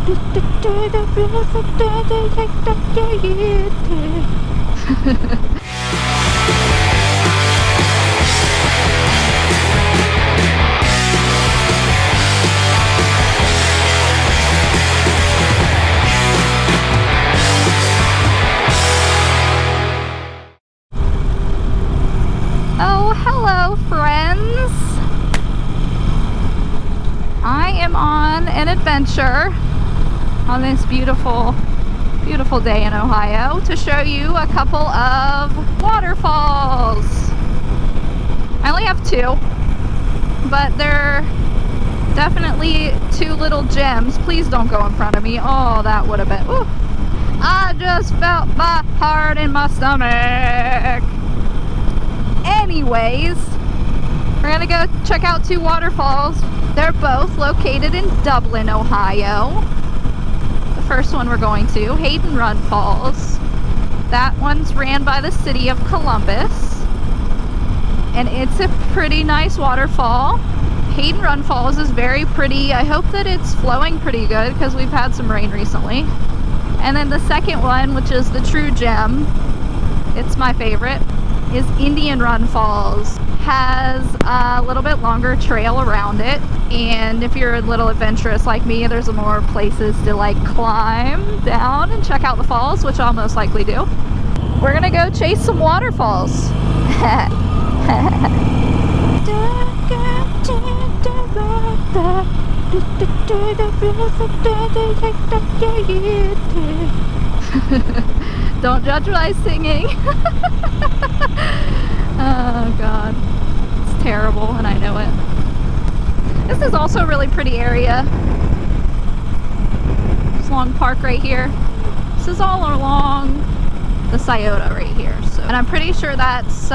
Oh, hello friends! I am on an adventure on this beautiful, beautiful day in Ohio to show you a couple of waterfalls. I only have two, but they're definitely two little gems. Please don't go in front of me. Oh, that would have been... Ooh. I just felt my heart in my stomach. Anyways, we're gonna go check out two waterfalls. They're both located in Dublin, Ohio. The first one we're going to, Hayden Run Falls. That one's ran by the city of Columbus. And it's a pretty nice waterfall. Hayden Run Falls is very pretty. I hope that it's flowing pretty good because we've had some rain recently. And then the second one, which is the true gem, it's my favorite, is Indian Run Falls. Has a little bit longer trail around it, and if you're a little adventurous like me, there's more places to like climb down and check out the falls, which I'll most likely do. We're gonna go chase some waterfalls. Don't judge my singing. Oh god, it's terrible and I know it. This is also a really pretty area. This long park right here. This is all along the Scioto right here. So, and I'm pretty sure that's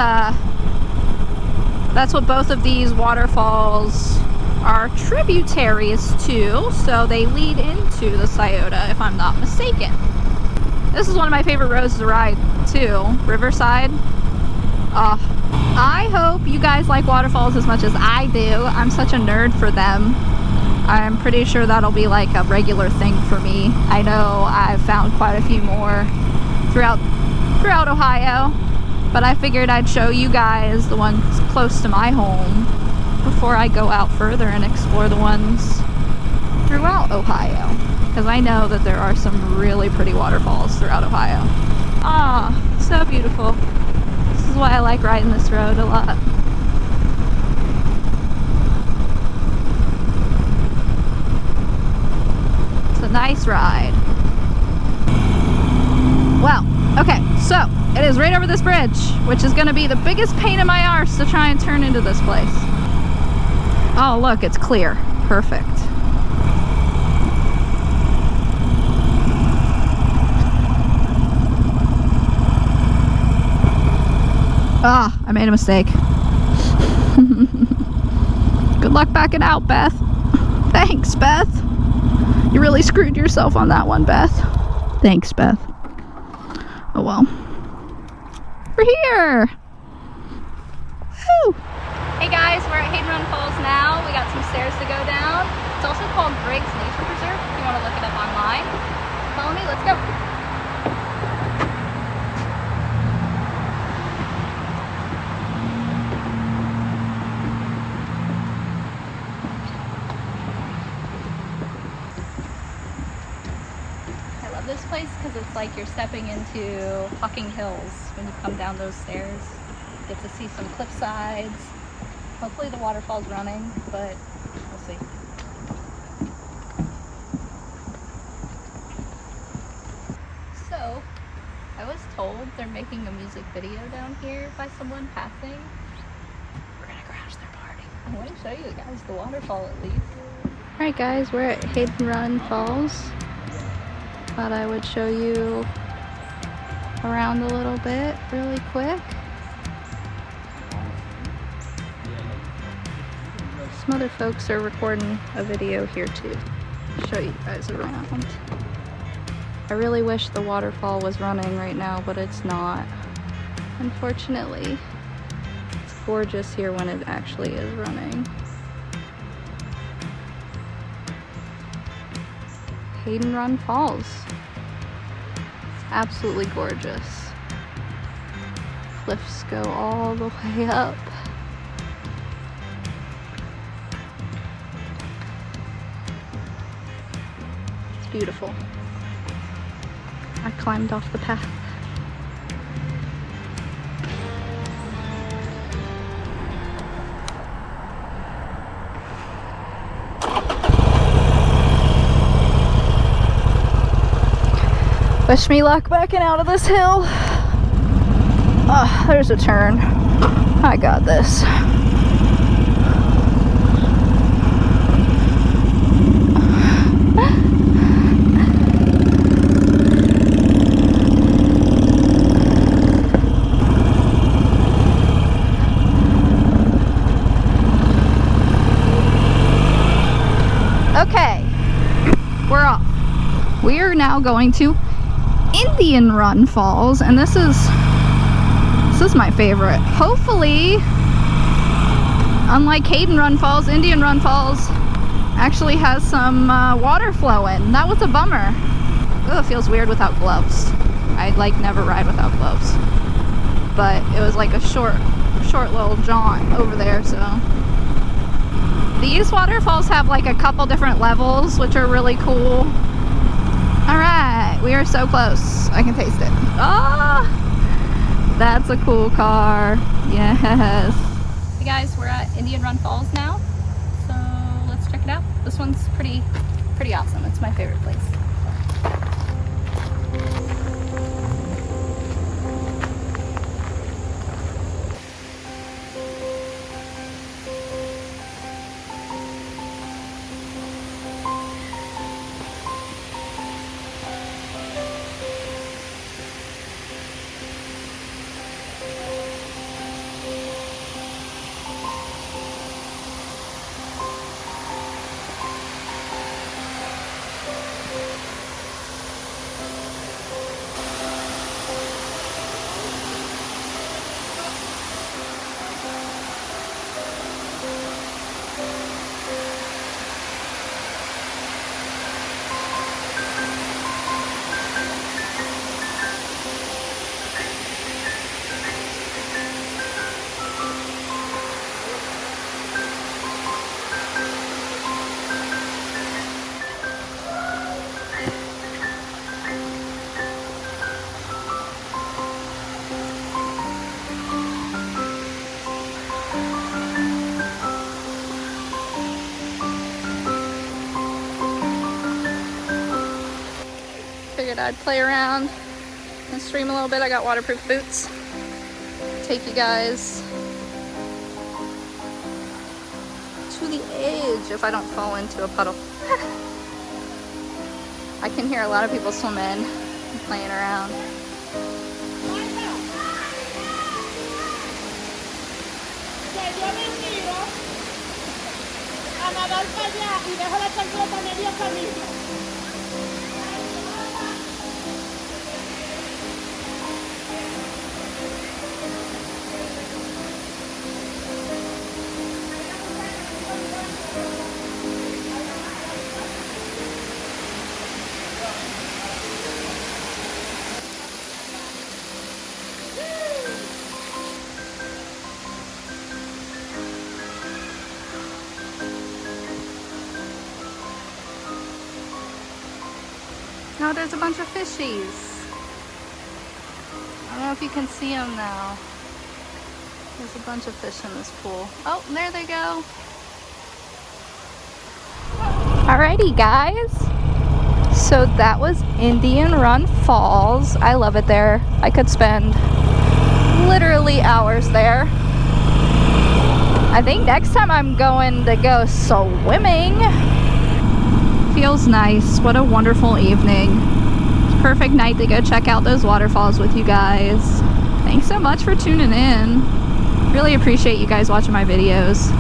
what both of these waterfalls are tributaries to. So they lead into the Scioto, if I'm not mistaken. This is one of my favorite roads to ride too, Riverside. I hope you guys like waterfalls as much as I do. I'm such a nerd for them. I'm pretty sure that'll be like a regular thing for me. I know I've found quite a few more throughout Ohio, but I figured I'd show you guys the ones close to my home before I go out further and explore the ones throughout Ohio, because I know that there are some really pretty waterfalls throughout Ohio. Ah, so beautiful. This is why I like riding this road a lot. It's a nice ride. Well, okay, so it is right over this bridge, which is going to be the biggest pain in my arse to try and turn into this place. Oh, look, it's clear. Perfect. Ah, I made a mistake. Good luck backing out, Beth. Thanks, Beth. You really screwed yourself on that one, Beth. Thanks, Beth. Oh well. We're here! Woo! Hey guys, we're at Hayden Run Falls now. We got some stairs to go down. It's also called Briggs Nature Preserve if you want to look it up online. Follow me, let's go. This place because it's like you're stepping into Hocking Hills when you come down those stairs. You get to see some cliff sides. Hopefully the waterfall's running, but we'll see. So, I was told they're making a music video down here by someone passing. We're gonna crash their party. I want to show you guys the waterfall at least. Alright guys, we're at Hayden Run Falls. Thought I would show you around a little bit really quick. Some other folks are recording a video here too. Show you guys around. I really wish the waterfall was running right now, but it's not. Unfortunately, it's gorgeous here when it actually is running. Hayden Run Falls. It's absolutely gorgeous. Cliffs go all the way up. It's beautiful. I climbed off the path. Wish me luck backing out of this hill. Oh, there's a turn. I got this. Okay, we're off. We are now going to Indian Run Falls, and this is my favorite. Hopefully, unlike Hayden Run Falls, Indian Run Falls actually has some water flowing. That was a bummer. Oh, it feels weird without gloves. I'd like never ride without gloves, but it was like a short little jaunt over there. So these waterfalls have like a couple different levels, which are really cool. All right, we are so close. I can taste it. Ah, that's a cool car. Yes. Hey guys, we're at Indian Run Falls now, so let's check it out. This one's pretty awesome. It's my favorite place. Figured I'd play around and stream a little bit. I got waterproof boots. Take you guys to the edge if I don't fall into a puddle. I can hear a lot of people swimming and playing around. Oh, there's a bunch of fishies. I don't know if you can see them now. There's a bunch of fish in this pool. Oh, there they go. Alrighty, guys. So that was Indian Run Falls. I love it there. I could spend literally hours there. I think next time I'm going to go swimming. Feels nice. What a wonderful evening. Perfect night to go check out those waterfalls with you guys. Thanks so much for tuning in. Really appreciate you guys watching my videos.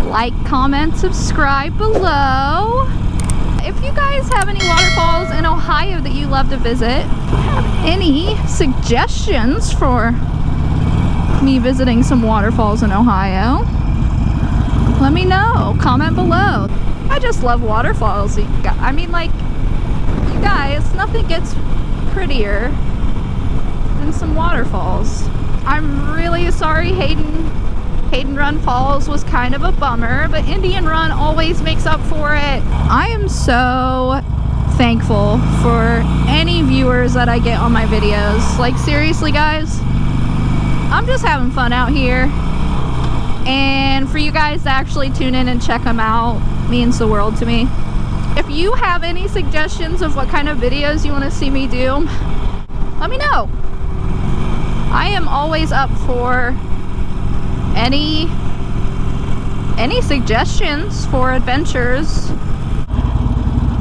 Like, comment, subscribe below. If you guys have any waterfalls in Ohio that you love to visit, have any suggestions for me visiting some waterfalls in Ohio, let me know. Comment below. I just love waterfalls. I mean, like, Guys, nothing gets prettier than some waterfalls. I'm really sorry Hayden Run Falls was kind of a bummer, but Indian Run always makes up for it. I am so thankful for any viewers that I get on my videos. Like, seriously, guys, I'm just having fun out here. And for you guys to actually tune in and check them out means the world to me. If you have any suggestions of what kind of videos you want to see me do, let me know. I am always up for any suggestions for adventures.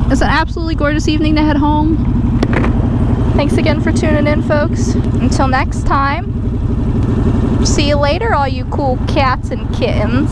It's an absolutely gorgeous evening to head home. Thanks again for tuning in, folks. Until next time, see you later, all you cool cats and kittens.